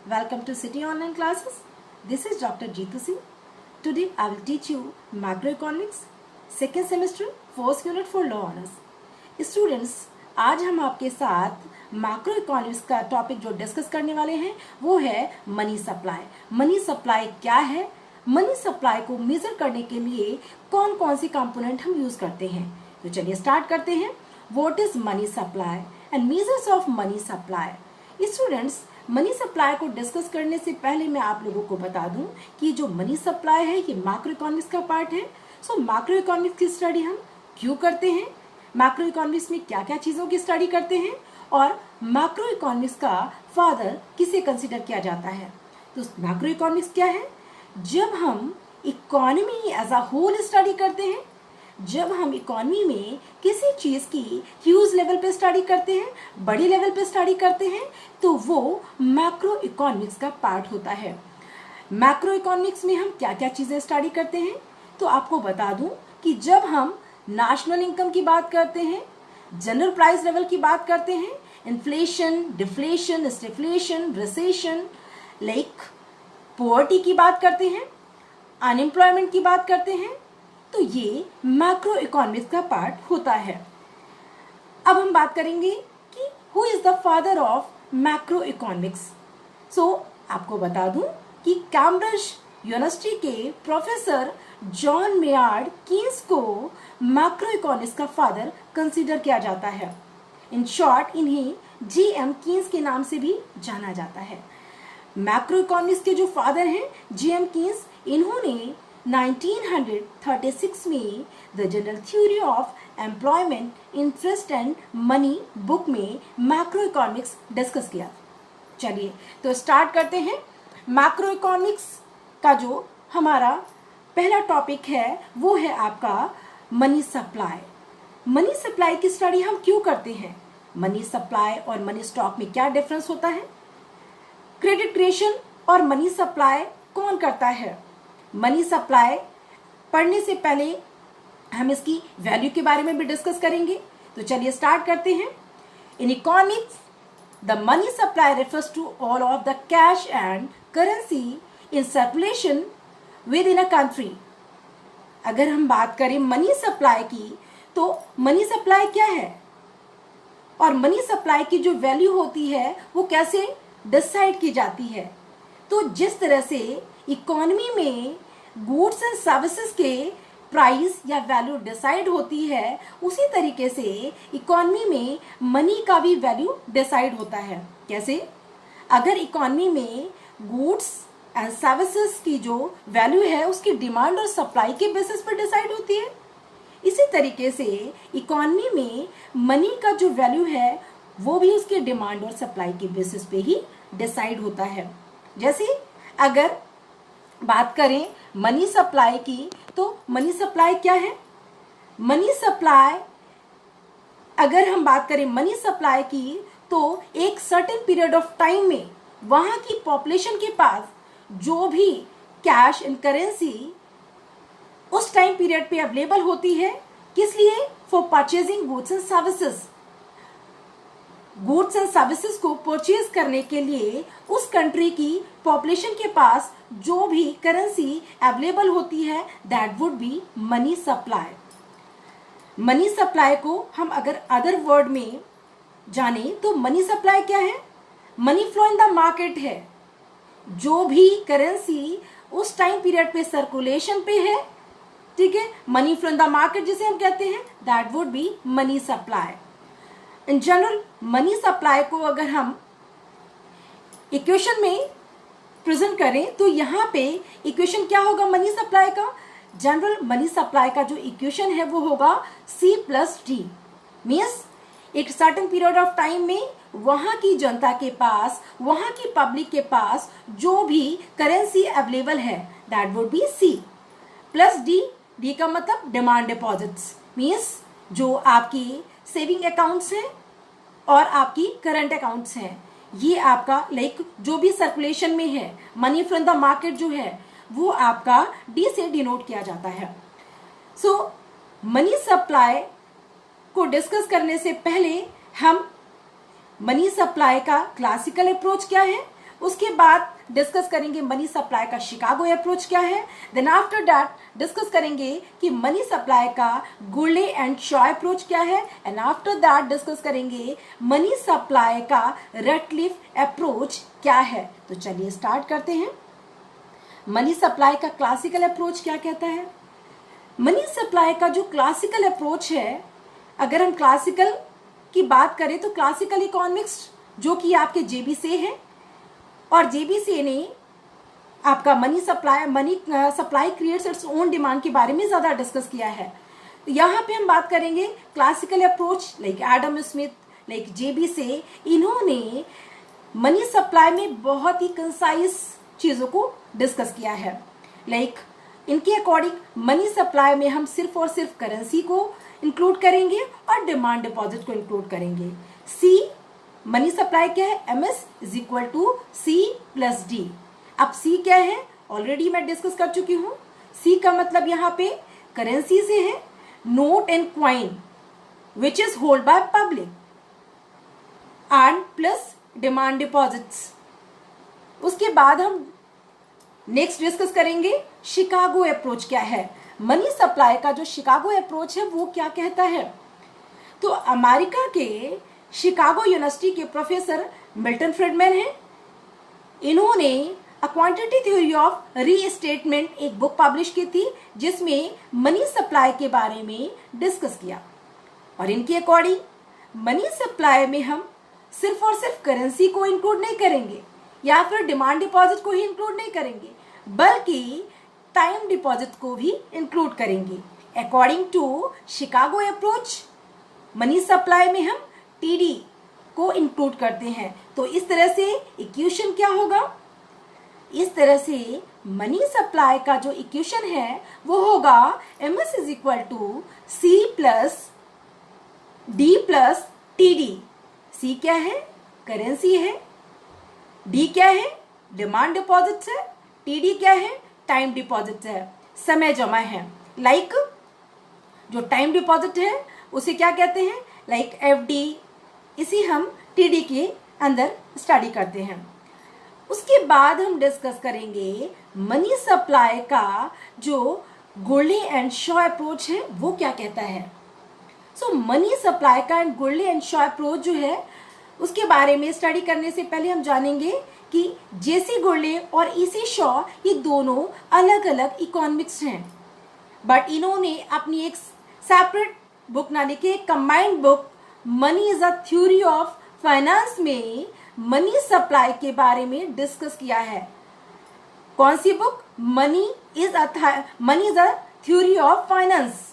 Welcome to City Online Classes. This is Dr. Jeetu Singh. Today I will teach you Macroeconomics, second semester, first unit for Law Honors. Students, आज हम आपके साथ macro economics का topic जो discuss करने वाले हैं वो है मनी सप्लाई। मनी सप्लाई क्या है? मनी सप्लाई को मेजर करने के लिए कौन कौन सी कंपोनेंट हम यूज करते हैं, तो चलिए स्टार्ट करते हैं। What is money supply and measures of money supply. Students, money supply को डिस्कस करने से पहले मैं आप लोगों को बता दूं कि जो मनी सप्लाई है ये मैक्रो इकोनॉमिक्स का पार्ट है। सो मैक्रो इकोनॉमिक्स की स्टडी हम क्यों करते हैं, मैक्रो इकोनॉमिक्स में क्या क्या चीजों की स्टडी करते हैं और मैक्रो इकोनॉमिक्स का फादर किसे कंसिडर किया जाता है। तो मैक्रो इकोनॉमिक्स क्या है? जब हम economy as a whole study करते हैं, जब हम इकोनॉमी में किसी चीज की ह्यूज लेवल पे स्टडी करते हैं, बड़ी लेवल पे स्टडी करते हैं, तो वो मैक्रो इकोनॉमिक्स का पार्ट होता है। मैक्रो इकोनॉमिक्स में हम क्या क्या चीजें स्टडी करते हैं, तो आपको बता दूं कि जब हम नेशनल इनकम की बात करते हैं, जनरल प्राइस लेवल की बात करते हैं, inflation, deflation, stagflation, recession, like poverty की बात करते हैं, अनएम्प्लॉयमेंट की बात करते हैं, तो ये मैक्रो इकोनॉमिक्स का पार्ट होता है। अब हम बात करेंगे कि who is the father of macro economics. So आपको बता दूं कि कैम्ब्रिज यूनिवर्सिटी के प्रोफेसर जॉन मेयार्ड कीन्स को मैक्रो इकोनॉमिक्स का फादर कंसीडर किया जाता है। इन शॉर्ट इन्हें जी.एम. कीन्स के नाम से भी जाना जाता है। मैक्रो इकोनॉमिक्स के जो फादर हैं जी.एम. कीन्स, इन्होंने 1936 में the general theory of employment, interest and money book में मैक्रो इकोनॉमिक्स डिस्कस किया। चलिए तो स्टार्ट करते हैं। मैक्रो इकोनॉमिक्स का जो हमारा पहला टॉपिक है वो है आपका मनी सप्लाई। मनी सप्लाई की स्टडी हम क्यों करते हैं? मनी सप्लाई और मनी स्टॉक में क्या डिफरेंस होता है? क्रेडिट क्रिएशन और मनी सप्लाई कौन करता है? मनी सप्लाई पढ़ने से पहले हम इसकी वैल्यू के बारे में भी डिस्कस करेंगे। तो चलिए स्टार्ट करते हैं। In economics the money supply refers to all of the cash and currency in circulation within a country. अगर हम बात करें मनी सप्लाई की, तो मनी सप्लाई क्या है और मनी सप्लाई की जो वैल्यू होती है वो कैसे डिसाइड की जाती है? तो जिस तरह से इकोनॉमी में गुड्स एंड सर्विसेज के प्राइस या वैल्यू डिसाइड होती है, उसी तरीके से इकोनॉमी में मनी का भी वैल्यू डिसाइड होता है। कैसे? अगर इकोनॉमी में गुड्स एंड सर्विसेज की जो वैल्यू है उसकी डिमांड और सप्लाई के बेसिस पर डिसाइड होती है, इसी तरीके से इकोनॉमी में मनी का जो वैल्यू है वो भी उसके डिमांड और सप्लाई के बेसिस पे ही डिसाइड होता है। जैसे अगर बात करें मनी सप्लाई की, तो मनी सप्लाई क्या है? मनी सप्लाई, अगर हम बात करें मनी सप्लाई की, तो एक सर्टेन पीरियड ऑफ टाइम में वहां की पॉपुलेशन के पास जो भी कैश एंड करेंसी उस टाइम पीरियड पे अवेलेबल होती है, किस लिए? For purchasing goods and services. Goods and services को परचेज करने के लिए उस कंट्री की पॉपुलेशन के पास जो भी करेंसी अवेलेबल होती है, that would be money supply. Money supply को हम अगर अदर वर्ड में जाने तो मनी सप्लाई क्या है? Money flow in the market है। जो भी करेंसी उस टाइम पीरियड पे सर्कुलेशन पे है, ठीक है, money flow in the market जिसे हम कहते हैं, that would be money supply. In general money supply को अगर हम इक्वेशन में प्रेजेंट करें तो यहाँ पे इक्वेशन क्या होगा मनी सप्लाई का? जनरल मनी सप्लाई का जो इक्वेशन है वो होगा C+D। मीन्स एक सर्टेन पीरियड ऑफ टाइम में वहां की जनता के पास, वहां की पब्लिक के पास जो भी करेंसी अवेलेबल है, that would be C+D। D का मतलब डिमांड डिपॉजिट्स, मीन्स जो आपकी सेविंग अकाउंट्स हैं और आपकी करंट अकाउंट्स हैं, ये आपका लाइक जो भी सर्कुलेशन में है, मनी फ्रॉम द मार्केट जो है वो आपका डी से डिनोट किया जाता है। सो मनी सप्लाई को डिस्कस करने से पहले हम मनी सप्लाई का क्लासिकल अप्रोच क्या है उसके बाद डिस्कस करेंगे मनी सप्लाई का शिकागो अप्रोच क्या है। देन आफ्टर दैट डिस्कस करेंगे कि मनी सप्लाई का गुर्ले एंड शॉ अप्रोच क्या है। एंड आफ्टर दैट डिस्कस करेंगे मनी सप्लाई का रैटक्लिफ अप्रोच क्या है। तो चलिए स्टार्ट करते हैं। मनी सप्लाई का क्लासिकल अप्रोच क्या कहता है। मनी सप्लाई का जो क्लासिकल अप्रोच है, अगर हम क्लासिकल की बात करें तो क्लासिकल इकोनॉमिक्स जो कि आपके जेबीसे हैं, और जेबीसे ने आपका money supply creates its own demand के बारे में ज़्यादा डिस्कस किया है। तो यहाँ पे हम बात करेंगे classical approach like Adam Smith, like J B Say. इन्होंने मनी सप्लाई में बहुत ही कंसाइज चीज़ों को डिस्कस किया है। लाइक इनके अकॉर्डिंग मनी सप्लाई में हम सिर्फ और सिर्फ करेंसी को इंक्लूड करेंगे और डिमांड डिपॉजिट को इंक्लूड करेंगे। सी मनी सप्लाई क्या है, MS is equal to C plus D। अब C क्या है, ऑलरेडी मैं डिस्कस कर चुकी हूँ। C का मतलब यहाँ पे करेंसी से है, note and coin which is hold by public, and plus demand deposits. उसके बाद हम नेक्स्ट डिस्कस करेंगे शिकागो अप्रोच क्या है। मनी सप्लाई का जो शिकागो अप्रोच है वो क्या कहता है। तो अमेरिका के शिकागो यूनिवर्सिटी के प्रोफेसर मिल्टन फ्रीडमैन हैं। इन्होंने a quantity theory of restatement एक बुक पब्लिश की थी जिसमें मनी सप्लाई के बारे में डिस्कस किया। और इनके अकॉर्डिंग मनी सप्लाई में हम सिर्फ और सिर्फ करेंसी को इंक्लूड नहीं करेंगे या फिर डिमांड डिपॉजिट को ही इंक्लूड नहीं करेंगे, बल्कि टाइम डिपॉजिट को भी इंक्लूड करेंगे। According to Chicago approach money supply में हम TD को इंक्लूड करते हैं। तो इस तरह से इक्वेशन क्या होगा, इस तरह से मनी सप्लाई का जो इक्वेशन है वो होगा MS is equal to C plus D plus TD। C क्या है, करेंसी है, D क्या है, डिमांड डिपॉजिट है, TD क्या है, टाइम डिपॉजिट है, समय जमा है। लाइक जो टाइम डिपॉजिट है उसे क्या कहते हैं, लाइक FD, इसी हम TD के अंदर स्टडी करते हैं। उसके बाद हम डिस्कस करेंगे मनी सप्लाई का जो गुर्ले एंड शॉ अप्रोच है वो क्या कहता है। सो मनी सप्लाई का एंड गुर्ले एंड शॉ अप्रोच जो है उसके बारे में स्टडी करने से पहले हम जानेंगे कि JC गुर्ले और EC शॉ ये दोनों अलग अलग इकोनॉमिक्स हैं, बट इन्होंने अपनी एक सेपरेट बुक ना लिखी, एक combined book money is a theory of finance में मनी सप्लाई के बारे में डिस्कस किया है। कौन सी book, money is a theory of finance.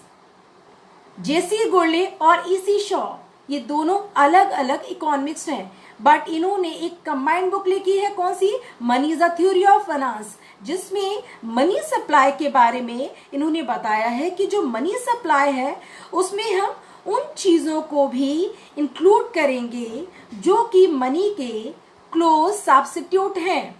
JC Gurley और EC शॉ ये दोनों अलग अलग इकोनॉमिक्स हैं, बट इन्होंने एक कंबाइंड बुक लिखी है। कौन सी, money is a theory of finance, जिसमें मनी सप्लाई के बारे में इन्होंने बताया है कि जो मनी सप्लाई है उसमें हम उन चीज़ों को भी इंक्लूड करेंगे जो कि मनी के क्लोज सब्स्टिट्यूट हैं,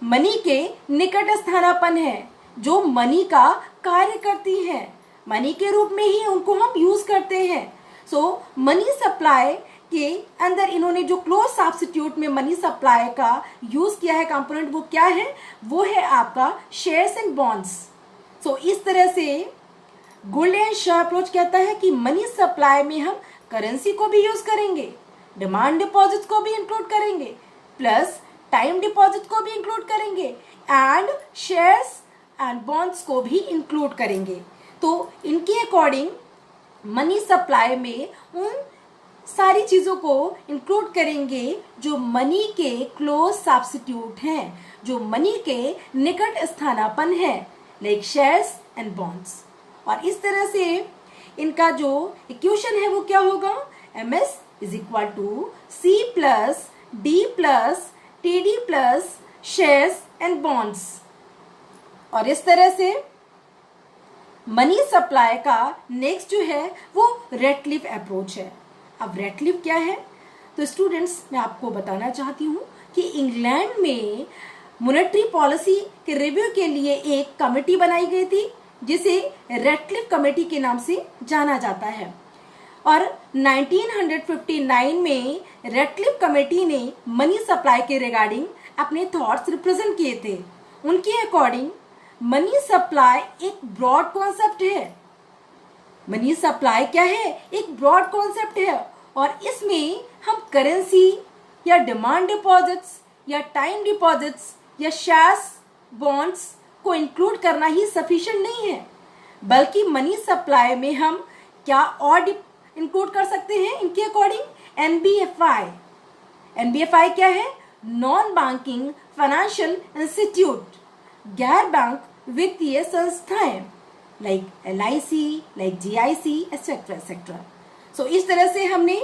मनी के निकट स्थानापन्न है, जो मनी का कार्य करती हैं, मनी के रूप में ही उनको हम यूज करते हैं। सो मनी सप्लाई के अंदर इन्होंने जो क्लोज सब्स्टिट्यूट में मनी सप्लाई का यूज किया है कंपोनेंट वो क्या है, वो है आपका शेयर्स एंड बॉन्ड्स। सो इस तरह से गुर्ले एंड शॉ अप्रोच कहता है कि मनी सप्लाई में हम करेंसी को भी यूज करेंगे, डिमांड डिपॉजिट को भी इंक्लूड करेंगे, प्लस टाइम डिपॉजिट को भी इंक्लूड करेंगे, एंड शेयर्स एंड बॉन्ड्स को भी इंक्लूड करेंगे। तो इनके अकॉर्डिंग मनी सप्लाई में उन सारी चीज़ों को इंक्लूड करेंगे जो मनी के क्लोज सब्स्टिट्यूट हैं, जो मनी के निकट स्थानापन्न है, लाइक शेयर्स एंड बॉन्ड्स। और इस तरह से इनका जो इक्वेशन है वो क्या होगा, MS is equal to C plus D plus TD plus shares and bonds. और इस तरह से मनी सप्लाई का नेक्स्ट जो है वो रैटक्लिफ अप्रोच है। अब रैटक्लिफ क्या है, तो स्टूडेंट्स मैं आपको बताना चाहती हूँ कि इंग्लैंड में मॉनेटरी पॉलिसी के रिव्यू के लिए एक कमेटी बनाई गई थी जिसे रैटक्लिफ कमेटी के नाम से जाना जाता है। और 1959 में रैटक्लिफ कमेटी ने मनी सप्लाई के रिगार्डिंग अपने थॉट्स रिप्रेजेंट किए थे। उनके अकॉर्डिंग मनी सप्लाई एक ब्रॉड कॉन्सेप्ट है। मनी सप्लाई क्या है? एक ब्रॉड कॉन्सेप्ट है, और इसमें हम करेंसी या डिमांड डिपॉजिट्स या टाइम डिपॉजिट्स या शेयर्स, बॉन्ड्स को इंक्लूड करना ही सफिशिएंट नहीं है, बल्कि मनी सप्लाई में हम क्या और इंक्लूड कर सकते हैं इनके अकॉर्डिंग? एनबीएफआई। एनबीएफआई क्या है? नॉन बैंकिंग फाइनेंशियल इंस्टीट्यूट, गैर बैंक वित्तीय संस्थाएं, like LIC, like GIC, etcetera etcetera. So इस तरह से हमने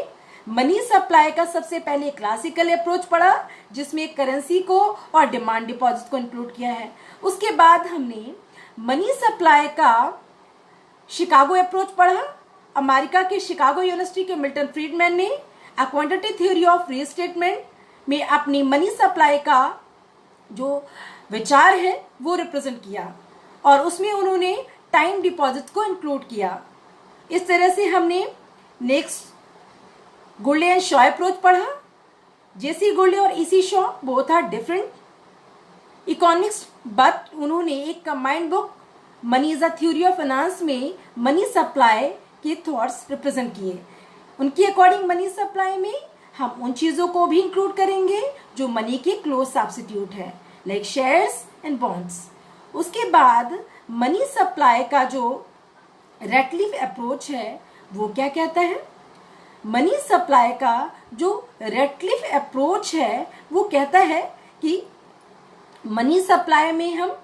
मनी सप्लाई का सबसे पहले क्लासिकल अप्रोच पढ़ा, जिसमें करेंसी को और डिमांड डिपॉजिट को इंक्लूड किया है। उसके बाद हमने मनी सप्लाई का शिकागो अप्रोच पढ़ा। अमेरिका के शिकागो यूनिवर्सिटी के मिल्टन फ्रीडमैन ने a quantitative theory of restatement में अपनी मनी सप्लाई का जो विचार है वो रिप्रेजेंट किया, और उसमें उन्होंने टाइम डिपॉजिट को इंक्लूड किया। इस तरह से हमने next Gurley and Shaw approach पढ़ा। जेसी गुर्ले और E C Shaw both are different economics, but उन्होंने एक combined book money is a theory of finance में मनी सप्लाई के थॉट्स रिप्रेजेंट किए। उनके अकॉर्डिंग मनी सप्लाई में हम उन चीज़ों को भी इंक्लूड करेंगे जो मनी के क्लोज सब्स्टिट्यूट है, लाइक शेयर्स एंड बॉन्ड्स। उसके बाद मनी सप्लाई का जो रैटक्लिफ अप्रोच है वो क्या कहता है? मनी सप्लाई का जो रैटक्लिफ अप्रोच है वो कहता है कि मनी सप्लाई में हम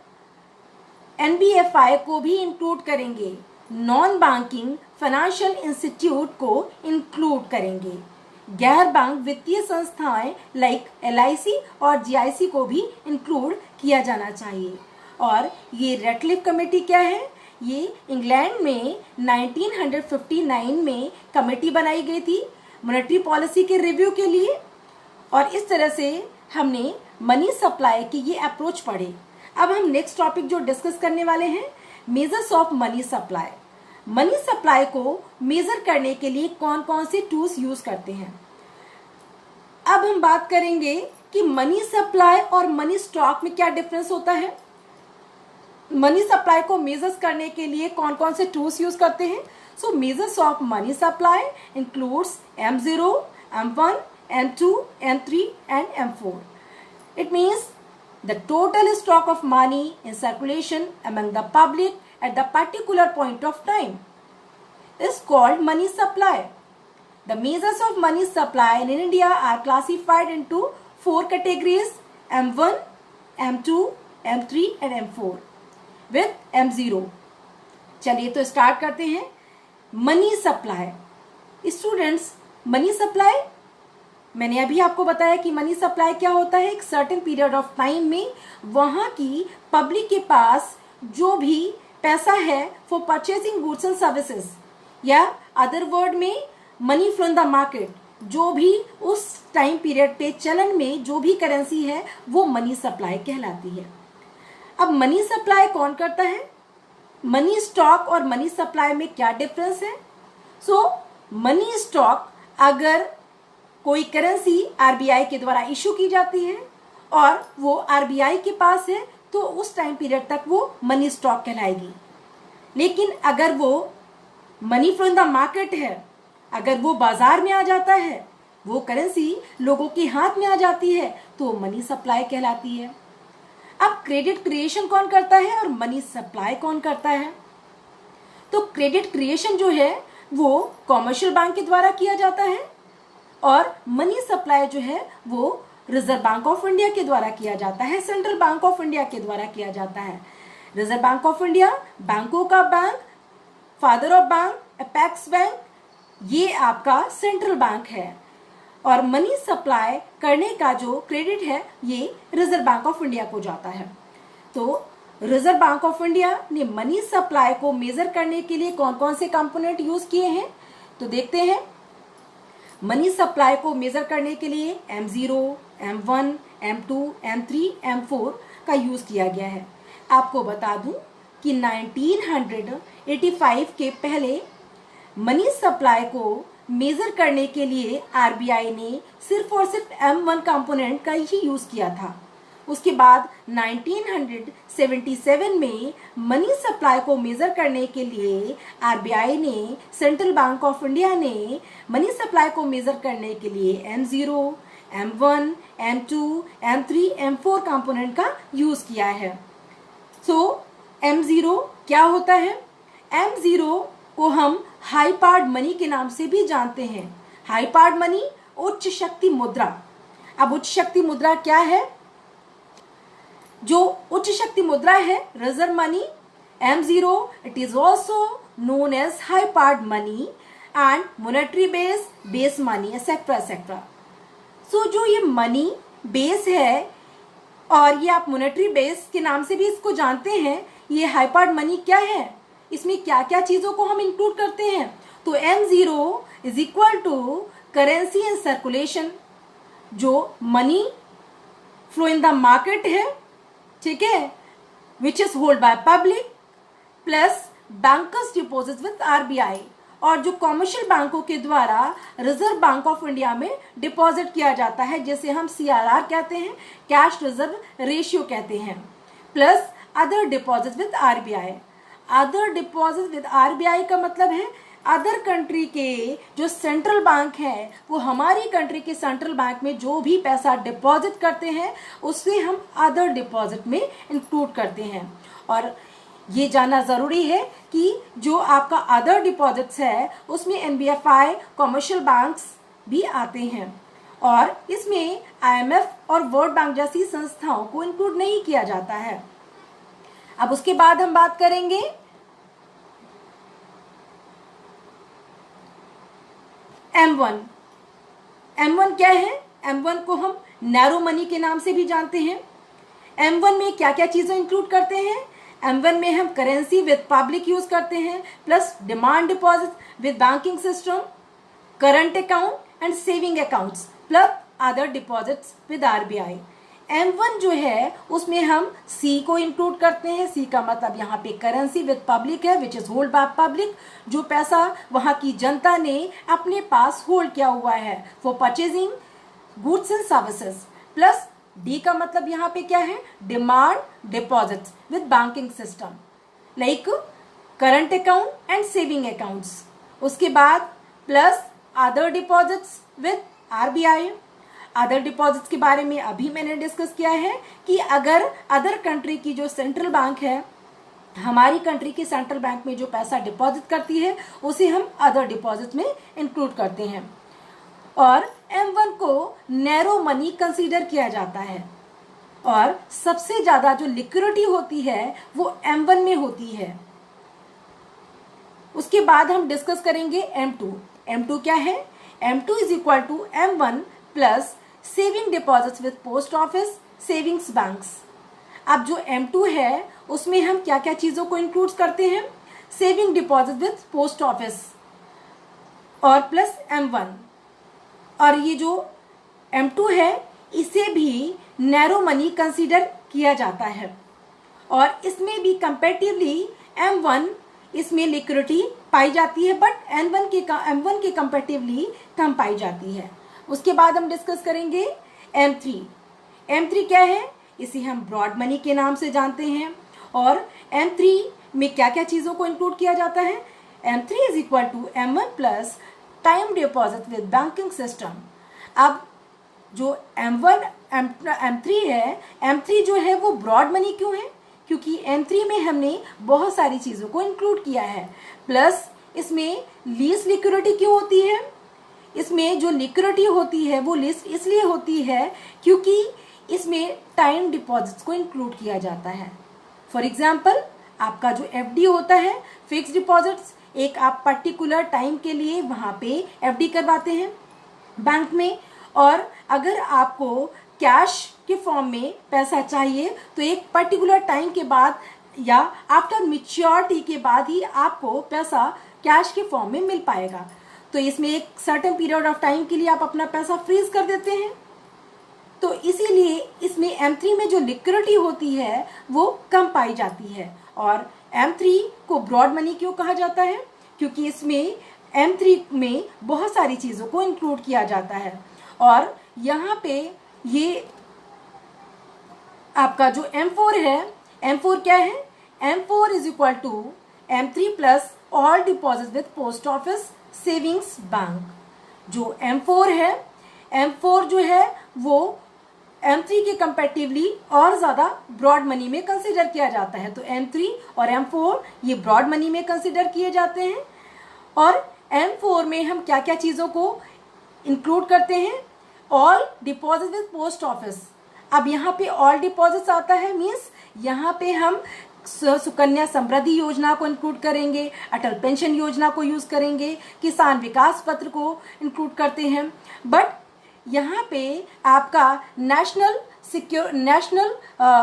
एनबीएफआई को भी इंक्लूड करेंगे, नॉन बैंकिंग फाइनेंशियल इंस्टीट्यूट को इंक्लूड करेंगे, गैर बैंक वित्तीय संस्थाएं लाइक एलआईसी और जीआईसी को भी इंक्लूड किया जाना चाहिए। और ये रैटक्लिफ कमेटी क्या है? ये इंग्लैंड में 1959 में कमेटी बनाई गई थी मॉनेटरी पॉलिसी के रिव्यू के लिए, और इस तरह से हमने मनी सप्लाई की ये अप्रोच पढ़े। अब हम नेक्स्ट टॉपिक जो डिस्कस करने वाले हैं, measures of money supply. Money supply को मेजर करने के लिए कौन कौन से टूल्स यूज करते हैं। अब हम बात करेंगे कि मनी सप्लाई और मनी स्टॉक में क्या डिफरेंस होता है। मनी सप्लाई को मेजर्स करने के लिए कौन कौन से टूल्स यूज करते हैं। So measures of money supply includes M0, M1, M2, M3 and M4. It means the total stock of money in circulation among the public at the particular point of time is called money supply. The measures of money supply in India are classified into 4 categories: M1, M2, M3 and M4 with M0. चलिए तो start करते हैं। Money supply. Students, money supply मैंने अभी आपको बताया कि money supply क्या होता है। एक सर्टेन पीरियड ऑफ टाइम में वहाँ की पब्लिक के पास जो भी पैसा है for purchasing goods and services, या अदर वर्ड में मनी फ्रॉम द मार्केट, जो भी उस टाइम पीरियड पे चलन में जो भी करेंसी है वो मनी सप्लाई कहलाती है। अब मनी सप्लाई कौन करता है? मनी स्टॉक और मनी सप्लाई में क्या डिफरेंस है? मनी स्टॉक, अगर कोई करेंसी आरबीआई के द्वारा इशू की जाती है और वो आरबीआई के पास है तो उस टाइम पीरियड तक वो मनी स्टॉक कहलाएगी। लेकिन अगर वो मनी फ्रॉम द मार्केट है, अगर वो बाजार में आ जाता है, वो करेंसी लोगों के हाथ में आ जाती है तो मनी सप्लाई कहलाती है। अब क्रेडिट क्रिएशन कौन करता है और मनी सप्लाई कौन करता है? तो क्रेडिट क्रिएशन जो है वो कॉमर्शियल बैंक के द्वारा किया जाता है, और मनी सप्लाई जो है वो रिजर्व बैंक ऑफ इंडिया के द्वारा किया जाता है, सेंट्रल बैंक ऑफ इंडिया के द्वारा किया जाता है। रिजर्व बैंक ऑफ इंडिया बैंकों का bank, father of bank, apex bank, ये आपका सेंट्रल बैंक है, और मनी सप्लाई करने का जो क्रेडिट है ये रिजर्व बैंक ऑफ इंडिया को जाता है। तो रिजर्व बैंक ऑफ इंडिया ने मनी सप्लाई को मेजर करने के लिए कौन कौन से कंपोनेंट यूज किए हैं तो देखते हैं। मनी सप्लाई को मेजर करने के लिए M0, M1, M2, M3, M4 का यूज किया गया है। आपको बता दूं कि 1985 के पहले मनी सप्लाई को मेजर करने के लिए आरबीआई ने सिर्फ और सिर्फ M1 कंपोनेंट का ही यूज किया था। उसके बाद 1977 में मनी सप्लाई को मेजर करने के लिए आरबीआई ने, सेंट्रल बैंक ऑफ इंडिया ने मनी सप्लाई को मेजर करने के लिए M0, M1, M2, M3, M4 component का यूज किया है। सो M0 क्या होता है? M0 को हम हाई पावर्ड मनी के नाम से भी जानते हैं। हाई पावर्ड मनी, उच्च शक्ति मुद्रा। अब उच्च शक्ति मुद्रा क्या है? जो उच्च शक्ति मुद्रा है reserve money, M0, it is also known as high powered money and monetary base money etcetera etcetera. So जो ये मनी बेस है और ये आप मॉनेटरी बेस के नाम से भी इसको जानते हैं, ये हाई पावर्ड मनी क्या है? इसमें क्या क्या चीजों को हम इंक्लूड करते हैं? तो M0 is equal to currency in circulation, जो money flow in the market है, ठीक है, which is hold by public, plus bankers deposit with RBI, और जो कॉमर्शियल बैंकों के द्वारा रिजर्व बैंक ऑफ इंडिया में डिपॉजिट किया जाता है, जैसे हम CRR कहते हैं, कैश रिजर्व रेशियो कहते हैं, plus other deposit with RBI. Other deposit with RBI का मतलब है अदर कंट्री के जो सेंट्रल बैंक है वो हमारी कंट्री के सेंट्रल बैंक में जो भी पैसा डिपॉजिट करते हैं उससे हम अदर डिपॉजिट में इंक्लूड करते हैं। और ये जानना जरूरी है कि जो आपका अदर डिपॉजिट्स है उसमें NBFI, कमर्शियल बैंक्स भी आते हैं, और इसमें IMF और वर्ल्ड बैंक जैसी संस्थाओं को इंक्लूड नहीं किया जाता है। अब उसके बाद हम बात करेंगे M1। M1 क्या है? M1 को हम नैरो मनी के नाम से भी जानते हैं। M1 में क्या क्या चीजें इंक्लूड करते हैं? M1 में हम करेंसी विद पब्लिक यूज करते हैं, plus demand deposit with banking system, current account and saving accounts, plus other deposits with RBI. M1 जो है उसमें हम C को इंक्लूड करते हैं। C का मतलब यहाँ पे करेंसी विद पब्लिक है, which is hold by public, जो पैसा वहां की जनता ने अपने पास होल्ड किया हुआ है for purchasing goods and services, plus D का मतलब यहाँ पे क्या है? Demand deposits with banking system like current account and saving accounts. उसके बाद plus other deposits with RBI. Other deposits के बारे में अभी मैंने डिस्कस किया है कि अगर अदर कंट्री की जो सेंट्रल बैंक है, हमारी कंट्री के सेंट्रल बैंक में जो पैसा डिपॉजिट करती है उसे हम अदर डिपॉजिट में इंक्लूड करते हैं। और M1 को नैरो मनी कंसीडर किया जाता है, और सबसे ज्यादा जो लिक्विडिटी होती है वो M1 में होती है। उसके बाद हम डिस्कस करेंगे M2। M2 क्या है? M2 is equal to M1 plus saving deposits with post office savings banks. अब जो M2 है उसमें हम क्या क्या चीजों को इंक्लूड करते हैं? Saving deposit with post office और प्लस M1। और ये जो M2 है इसे भी नैरो मनी कंसीडर किया जाता है, और इसमें भी कंपैरेटिवली M1 इसमें लिक्विडिटी पाई जाती है, बट M1 के कंपैरेटिवली कम पाई जाती है। उसके बाद हम डिस्कस करेंगे M3। M3 क्या है? इसे हम ब्रॉड मनी के नाम से जानते हैं, और M3 में क्या क्या चीजों को इंक्लूड किया जाता है? M3 is equal to M1 plus time deposit with banking system. अब जो M3 है, M3 जो है वो ब्रॉड मनी क्यों है? क्योंकि M3 में हमने बहुत सारी चीजों को इंक्लूड किया है, प्लस इसमें लीस्ट लिक्विडिटी क्यों होती है? इसमें जो लिक्विडिटी होती है वो लिस्ट इसलिए होती है क्योंकि इसमें टाइम डिपॉजिट्स को इंक्लूड किया जाता है। फॉर एग्जाम्पल, आपका जो FD होता है, फिक्स डिपॉजिट्स, एक आप पर्टिकुलर टाइम के लिए वहां पे FD करवाते हैं बैंक में, और अगर आपको कैश के फॉर्म में पैसा चाहिए तो एक पर्टिकुलर टाइम के बाद या आफ्टर मैच्योरिटी के बाद ही आपको पैसा कैश के फॉर्म में मिल पाएगा। तो इसमें एक सर्टेन पीरियड ऑफ टाइम के लिए आप अपना पैसा फ्रीज कर देते हैं। तो इसीलिए इसमें M3 में जो लिक्विडिटी होती है वो कम पाई जाती है। और M3 को ब्रॉड मनी क्यों कहा जाता है? क्योंकि इसमें M3 में बहुत सारी चीजों को इंक्लूड किया जाता है, और यहाँ पे ये आपका जो M4 है, M4 क्या है? M4 is equal to M3 plus all deposit with post office savings bank. जो M4 है, M4 जो है वो M3 के कंपेरेटिवली और ज़्यादा ब्रॉड मनी में कंसिडर किया जाता है। तो M3 और M4 ये ब्रॉड मनी में कंसिडर किए जाते हैं। और M4 में हम क्या क्या चीज़ों को इंक्लूड करते हैं? All deposit with post office. अब यहाँ पे ऑल डिपॉजिट्स आता है, मीन्स यहाँ पे हम सुकन्या समृद्धि योजना को इंक्लूड करेंगे, अटल पेंशन योजना को यूज़ करेंगे, किसान विकास पत्र को इंक्लूड करते हैं। बट यहाँ पे आपका नेशनल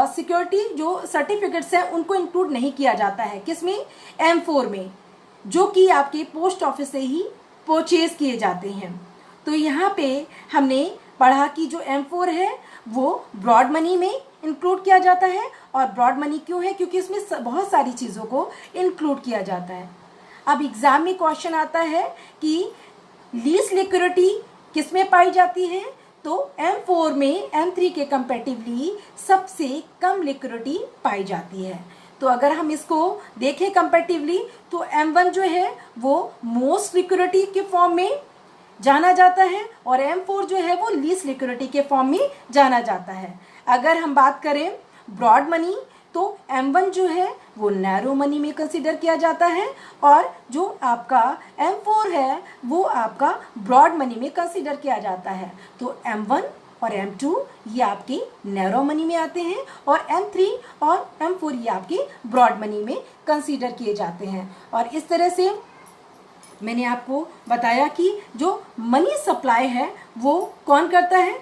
सिक्योरिटी जो सर्टिफिकेट्स हैं उनको इंक्लूड नहीं किया जाता है। किसमें? M4 में, जो कि आपके पोस्ट ऑफिस से ही परचेज किए जाते हैं। तो यहाँ पे हमने पढ़ा कि जो M4 है वो ब्रॉड मनी में इंक्लूड किया जाता है। और ब्रॉड मनी क्यों है? क्योंकि इसमें बहुत सारी चीज़ों को इंक्लूड किया जाता है। अब एग्जाम में क्वेश्चन आता है कि लीस्ट लिक्विडिटी किस में पाई जाती है? तो M4 में M3 के कंपेरेटिवली सबसे कम लिक्विडिटी पाई जाती है। तो अगर हम इसको देखें कंपेरेटिवली तो M1 जो है वो मोस्ट लिक्विडिटी के फॉर्म में जाना जाता है और M4 जो है वो लीस्ट लिक्विडिटी के फॉर्म में जाना जाता है। अगर हम बात करें ब्रॉड मनी तो M1 जो है वो नैरो मनी में कंसिडर किया जाता है और जो आपका M4 है वो आपका ब्रॉड मनी में कंसिडर किया जाता है। तो M1 और M2 ये आपके नैरो मनी में आते हैं और M3 और M4 ये आपके ब्रॉड मनी में कंसिडर किए जाते हैं। और इस तरह से मैंने आपको बताया कि जो मनी सप्लाई है वो कौन करता है?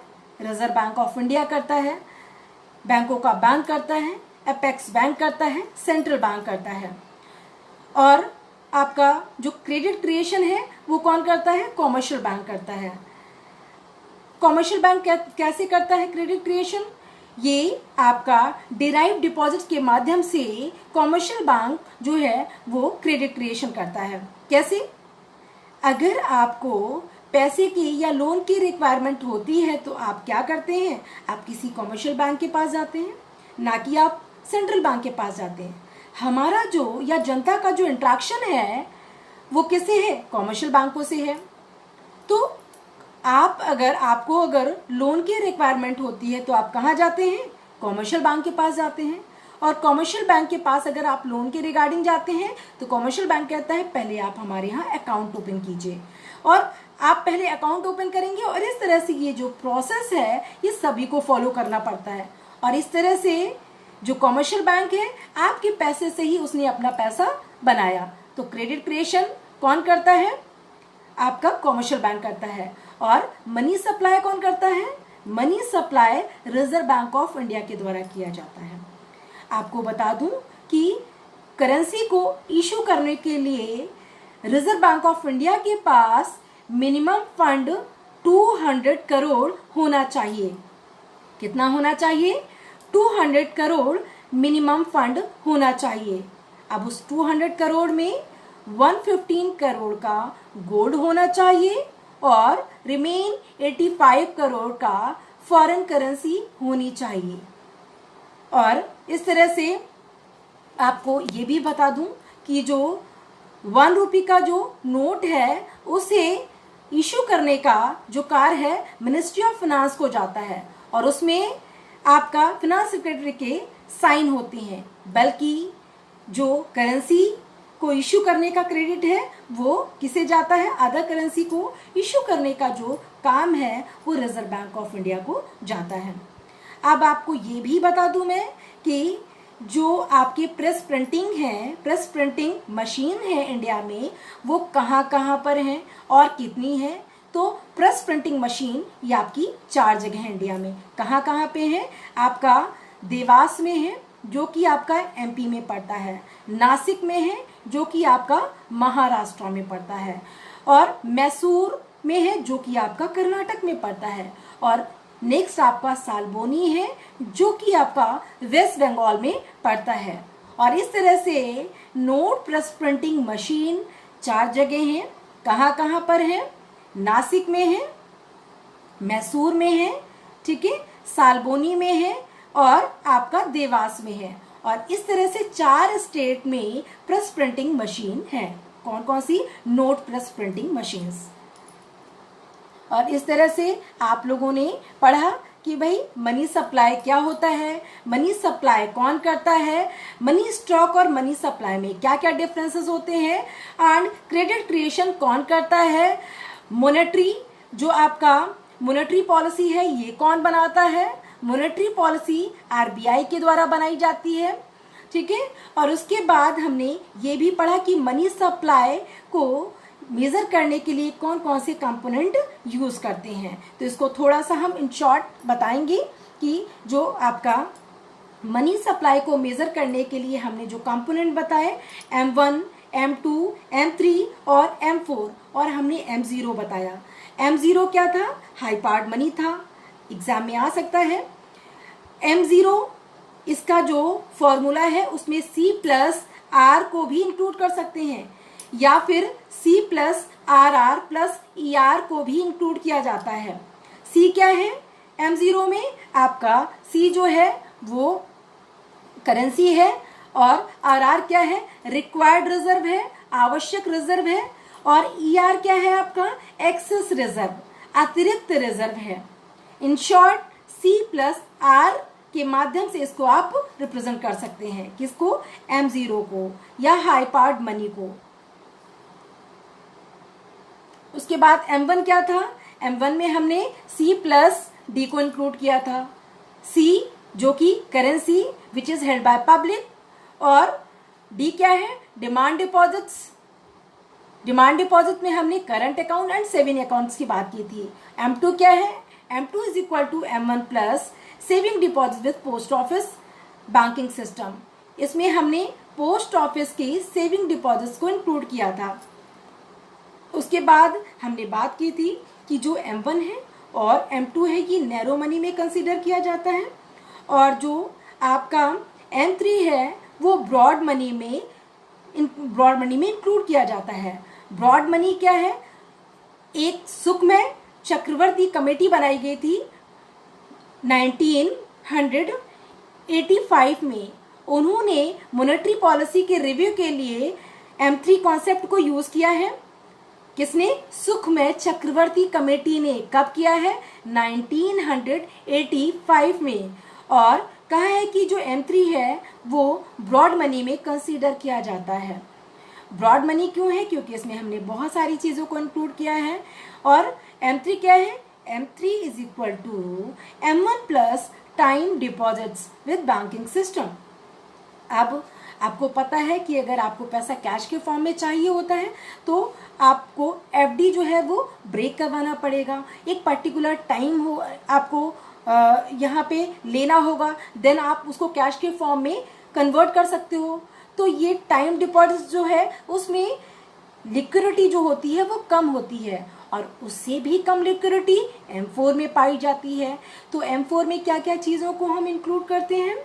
रिजर्व बैंक ऑफ इंडिया करता है, बैंकों का बैंक करता है, एपेक्स बैंक करता है, सेंट्रल बैंक करता है। और आपका जो क्रेडिट क्रिएशन है वो कौन करता है? कॉमर्शियल बैंक करता है। कॉमर्शियल बैंक कैसे करता है क्रेडिट क्रिएशन? ये आपका डिराइव डिपॉजिट्स के माध्यम से कॉमर्शियल बैंक जो है वो क्रेडिट क्रिएशन करता है। कैसे? अगर आपको पैसे की या लोन की रिक्वायरमेंट होती है तो आप क्या करते हैं? आप किसी कॉमर्शियल बैंक के पास जाते हैं, ना कि आप सेंट्रल बैंक के पास जाते हैं। हमारा जो या जनता का जो इंट्रैक्शन है वो किससे है? कॉमर्शियल बैंकों से है। तो आपको अगर लोन की रिक्वायरमेंट होती है तो आप कहाँ जाते हैं? कॉमर्शियल बैंक के पास जाते हैं। और कॉमर्शियल बैंक के पास अगर आप लोन के रिगार्डिंग जाते हैं तो कॉमर्शियल बैंक कहता है पहले आप हमारे यहाँ अकाउंट ओपन कीजिए। और आप पहले अकाउंट ओपन करेंगे और इस तरह से ये जो प्रोसेस है ये सभी को फॉलो करना पड़ता है। और इस तरह से जो कॉमर्शियल बैंक है आपके पैसे से ही उसने अपना पैसा बनाया। तो क्रेडिट क्रिएशन कौन करता है? आपका कॉमर्शियल बैंक करता है। और मनी सप्लाई कौन करता है? Money supply reserve bank of India के द्वारा किया जाता है। आपको बता दूं कि करेंसी को इशू करने के लिए रिजर्व बैंक ऑफ इंडिया के पास मिनिमम फंड 200 करोड़ होना चाहिए। कितना होना चाहिए? 200 करोड़ मिनिमम फंड होना चाहिए। अब उस 200 करोड़ में 115 करोड़ का गोल्ड होना चाहिए और रिमेन 85 करोड़ का फॉरेन करेंसी होनी चाहिए। और इस तरह से आपको ये भी बता दूं कि जो 1 रुपये का जो नोट है उसे इशू करने का जो कार्य है मिनिस्ट्री ऑफ फाइनेंस को जाता है और उसमें आपका फाइनेंस सेक्रेटरी के साइन होते हैं। बल्कि जो करेंसी को इशू करने का क्रेडिट है वो किसे जाता है? अदर करेंसी को इशू करने का जो काम है वो रिजर्व बैंक ऑफ इंडिया को जाता है। अब आपको ये भी बता दूं मैं कि जो आपके प्रेस प्रिंटिंग मशीन है इंडिया में वो कहाँ पर हैं और कितनी है? तो प्रेस प्रिंटिंग मशीन ये आपकी 4 जगह है इंडिया में। कहाँ पे है? आपका देवास में है जो कि आपका MP में पड़ता है, नासिक में है जो कि आपका महाराष्ट्र में पड़ता है, और मैसूर में है जो कि आपका कर्नाटक में पड़ता है, और नेक्स्ट आपका सालबोनी है जो कि आपका वेस्ट बंगाल में पड़ता है। और इस तरह से नोट प्रेस प्रिंटिंग मशीन 4 जगह हैं। कहाँ पर है? नासिक में है, मैसूर में है, ठीक है, सालबोनी में है, और आपका देवास में है। और इस तरह से 4 स्टेट में प्रेस प्रिंटिंग मशीन है। कौन कौन सी? Note press printing machines. और इस तरह से आप लोगों ने पढ़ा कि भाई मनी सप्लाई क्या होता है, मनी सप्लाई कौन करता है, मनी स्टॉक और मनी सप्लाई में क्या क्या डिफरेंसेस होते हैं, एंड क्रेडिट क्रिएशन कौन करता है, मॉनेटरी जो आपका मॉनेटरी पॉलिसी है ये कौन बनाता है, मॉनेटरी पॉलिसी आरबीआई के द्वारा बनाई जाती है, ठीक है। और उसके बाद हमने ये भी पढ़ा कि मनी सप्लाई को मेजर करने के लिए कौन कौन से कंपोनेंट यूज करते हैं। तो इसको थोड़ा सा हम इन शॉर्ट बताएंगे कि जो आपका मनी सप्लाई को मेजर करने के लिए हमने जो कंपोनेंट बताए M1, M2, M3 और M4 और हमने M0 बताया। M0 क्या था? हाई पार्ट मनी था, एग्जाम में आ सकता है। M0 इसका जो फॉर्मूला है उसमें C+R को भी इंक्लूड कर सकते हैं या फिर C+RR+ER को भी इंक्लूड किया जाता है। C क्या है? M0 में आपका C जो है वो करेंसी है और RR क्या है? रिक्वायर्ड रिजर्व है, आवश्यक रिजर्व है, और ER क्या है? आपका एक्सेस रिजर्व, अतिरिक्त रिजर्व है। इन शॉर्ट C+R के माध्यम से इसको आप रिप्रेजेंट कर सकते हैं। किसको? M0 को या हाई पार्ट मनी को। उसके बाद M1 क्या था? M1 में हमने C+D को इंक्लूड किया था। C जो कि currency which is held by public, और D क्या है? Demand deposits. डिमांड डिपॉजिट में हमने current account and saving accounts की बात की थी। M2 क्या है? M2 is equal to M1 plus saving deposit with post office banking system. इसमें हमने पोस्ट ऑफिस की सेविंग डिपॉजिट्स को इंक्लूड किया था। उसके बाद हमने बात की थी कि जो M1 है और M2 है ये नैरो मनी में कंसीडर किया जाता है, और जो आपका M3 है वो ब्रॉड मनी में इंक्लूड किया जाता है। ब्रॉड मनी क्या है? एक सुखमय चक्रवर्ती कमेटी बनाई गई थी 1985 में। उन्होंने मॉनेटरी पॉलिसी के रिव्यू के लिए M3 कॉन्सेप्ट को यूज किया है। किसने? सुखमय चक्रवर्ती कमेटी ने। कब किया है? 1985 में। और कहा है कि जो M3 है वो ब्रॉड मनी में कंसीडर किया जाता है। ब्रॉड मनी क्यों है? क्योंकि इसमें हमने बहुत सारी चीज़ों को इंक्लूड किया है। और M3 क्या है? M3 is equal to M1 plus time deposits with banking system. अब आपको पता है कि अगर आपको पैसा कैश के फॉर्म में चाहिए होता है तो आपको एफडी जो है वो ब्रेक करवाना पड़ेगा। एक पर्टिकुलर टाइम हो आपको यहाँ पे लेना होगा, देन आप उसको कैश के फॉर्म में कन्वर्ट कर सकते हो। तो ये टाइम डिपॉजिट जो है उसमें लिक्विडिटी जो होती है वो कम होती है, और उससे भी कम लिक्विडिटी M4 में पाई जाती है। तो M4 में क्या क्या चीज़ों को हम इंक्लूड करते हैं?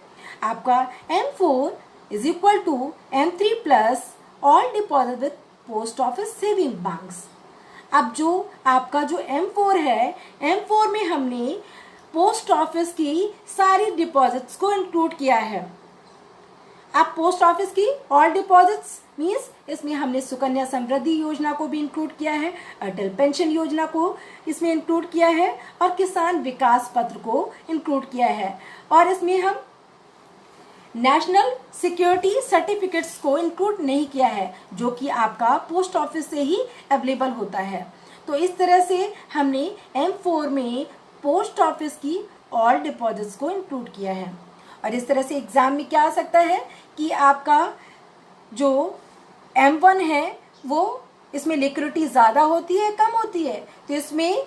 आपका M4 is equal to M3 plus all deposit with post office saving banks. अब जो आपका जो M4 है, M4 में हमने पोस्ट ऑफिस की सारी डिपॉजिट्स को इंक्लूड किया है। अब पोस्ट ऑफिस की ऑल डिपॉजिट्स मीन्स इसमें हमने सुकन्या समृद्धि योजना को भी इंक्लूड किया है, अटल पेंशन योजना को इसमें इंक्लूड किया है, और किसान विकास पत्र को इंक्लूड किया है। और इसमें हम नेशनल सिक्योरिटी सर्टिफिकेट्स को इंक्लूड नहीं किया है, जो कि आपका पोस्ट ऑफिस से ही अवेलेबल होता है। तो इस तरह से हमने M4 में पोस्ट ऑफिस की ऑल डिपॉजिट्स को इंक्लूड किया है। और इस तरह से एग्जाम में क्या आ सकता है कि आपका जो M1 है वो इसमें लिक्विडिटी ज़्यादा होती है कम होती है? तो इसमें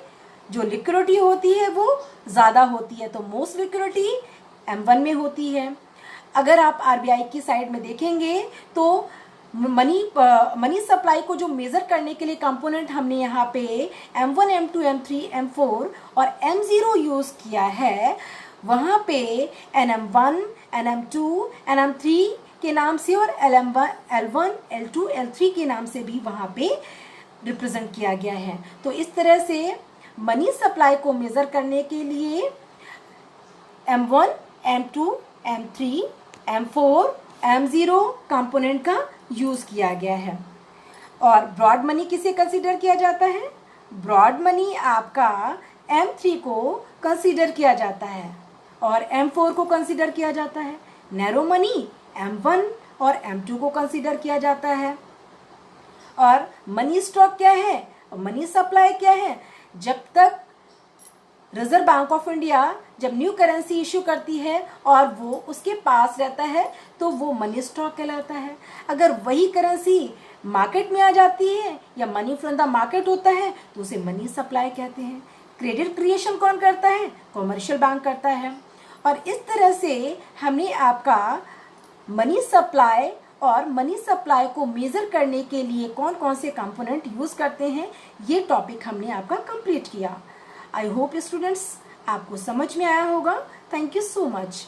जो लिक्विडिटी होती है वो ज़्यादा होती है, तो मोस्ट लिक्विडिटी M1 में होती है। अगर आप आरबीआई की साइड में देखेंगे तो मनी सप्लाई को जो मेजर करने के लिए कंपोनेंट हमने यहाँ पे M1, M2, M3, M4 और M0 यूज किया है, वहाँ पे NM1, NM2, NM3 के नाम से और L1, L2, L3 के नाम से भी वहाँ पे रिप्रेजेंट किया गया है। तो इस तरह से मनी सप्लाई को मेजर करने के लिए M1, M2, M3, M4, M0 component का यूज़ किया गया है। और ब्रॉड मनी किसे कंसीडर किया जाता है? ब्रॉड मनी आपका M3 को कंसीडर किया जाता है और M4 को कंसीडर किया जाता है। नैरो मनी M1 और M2 को कंसीडर किया जाता है। और मनी स्टॉक क्या है, मनी सप्लाई क्या है? जब तक रिजर्व बैंक ऑफ इंडिया जब न्यू करेंसी इशू करती है और वो उसके पास रहता है तो वो मनी स्टॉक कहलाता है। अगर वही करेंसी मार्केट में आ जाती है या मनी फ्रॉम द मार्केट होता है तो उसे मनी सप्लाई कहते हैं। क्रेडिट क्रिएशन कौन करता है? कॉमर्शियल बैंक करता है। और इस तरह से हमने आपका मनी सप्लाई और मनी सप्लाई को मेज़र करने के लिए कौन कौन से कंपोनेंट यूज़ करते हैं ये टॉपिक हमने आपका कंप्लीट किया। आई होप स्टूडेंट्स आपको समझ में आया होगा। Thank you so much.